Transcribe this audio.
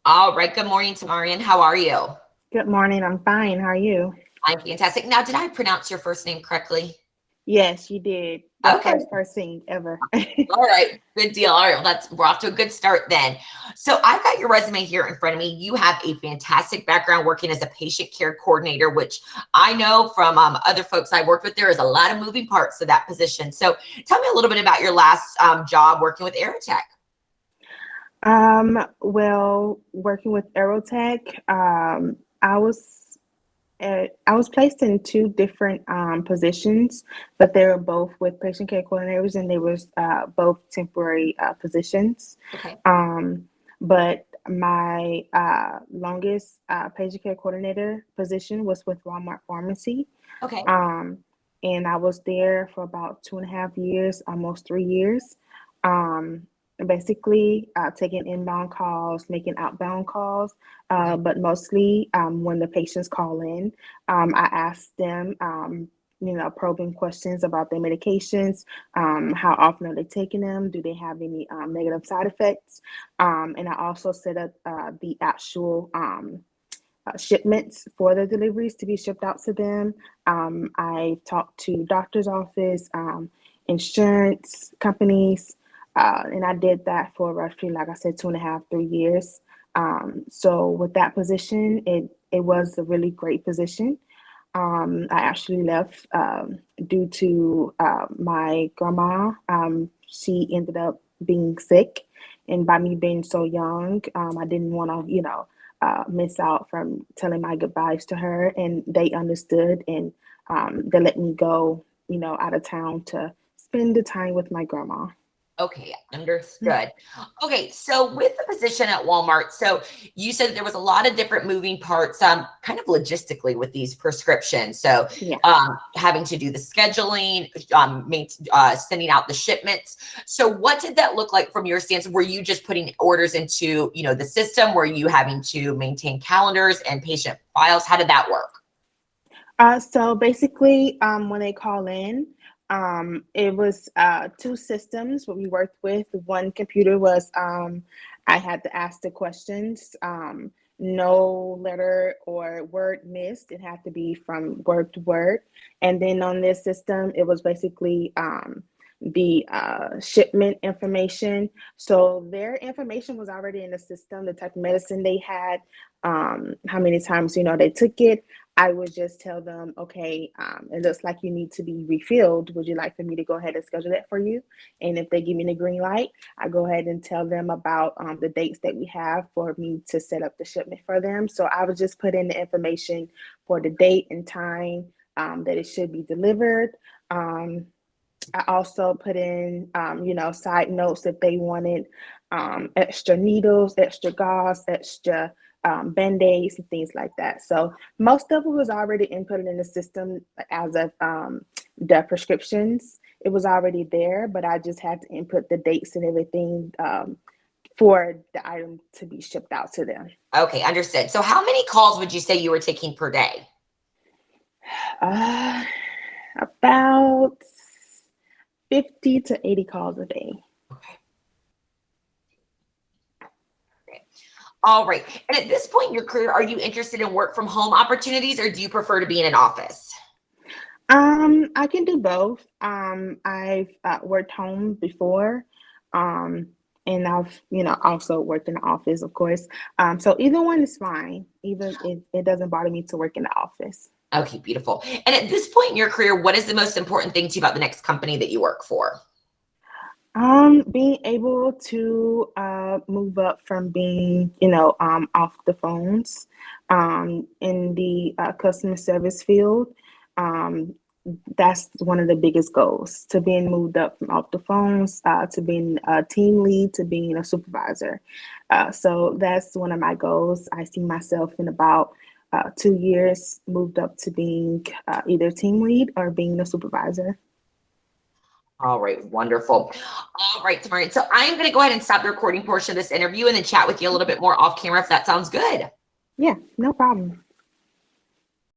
All right. Good morning, Tamarion. How are you? Good morning. I'm fine. How are you? I'm fantastic. Now, did I pronounce your first name correctly? Yes, you did. The Okay. first person ever. All right. Good deal. All right. Well, we're off to a good start then. So I've got your resume here in front of me. You have a fantastic background working as a patient care coordinator, which I know from other folks I worked with, there is a lot of moving parts to that position. So tell me a little bit about your last job working with Aerotech. Well, working with Aerotech, I was placed in two different positions, but they were both with patient care coordinators, and they were both temporary positions. Okay. But my longest patient care coordinator position was with Walmart Pharmacy. Okay. Um, and I was there for about 2.5 years, almost 3 years. Um, Basically, taking inbound calls, making outbound calls, Okay. but mostly when the patients call in, I ask them, probing questions about their medications. How often are they taking them? Do they have any negative side effects? And I also set up the actual shipments for the deliveries to be shipped out to them. I talked to doctor's office, insurance companies, and I did that for roughly, like I said, 2.5, 3 years. So with that position, it was a really great position. I actually left due to my grandma. She ended up being sick, and by me being so young, I didn't want to, miss out from telling my goodbyes to her, and they understood, and they let me go, out of town to spend the time with my grandma. Okay, understood. Okay, so with the position at Walmart, so you said that there was a lot of different moving parts, kind of logistically with these prescriptions. So, Yeah. having to do the scheduling, sending out the shipments. So, what did that look like from your stance? Were you just putting orders into, the system? Were you having to maintain calendars and patient files? How did that work? So basically, when they call in, it was two systems what we worked with. One computer was I had to ask the questions. No letter or word missed. It had to be from word to word. And then on this system, it was basically the shipment information. So their information was already in the system, the type of medicine they had, how many times, they took it. I would just tell them, okay, it looks like you need to be refilled. Would you like for me to go ahead and schedule that for you? And if they give me the green light, I go ahead and tell them about the dates that we have for me to set up the shipment for them. So I would just put in the information for the date and time that it should be delivered. Um, I also put in, side notes if they wanted extra needles, extra gauze, extra band-aids and things like that. So most of it was already inputted in the system as of the prescriptions. It was already there, but I just had to input the dates and everything for the item to be shipped out to them. Okay, understood. So, how many calls would you say you were taking per day? Uh, about 50 to 80 calls a day. Okay. All right. And at this point in your career, are you interested in work from home opportunities or do you prefer to be in an office? I can do both. I've worked home before, um, and I've, also worked in the office, of course. So either one is fine. Even it doesn't bother me to work in the office. Okay, beautiful. And at this point in your career, what is the most important thing to you about the next company that you work for? Being able to move up from being, off the phones, in the customer service field. Um, that's one of the biggest goals, to being moved up from off the phones to being a team lead to being a supervisor. So that's one of my goals. I see myself in about 2 years moved up to being either team lead or being a supervisor. All right, wonderful. All right, Tamarian. So I am going to go ahead and stop the recording portion of this interview and then chat with you a little bit more off camera if that sounds good. Yeah, no problem.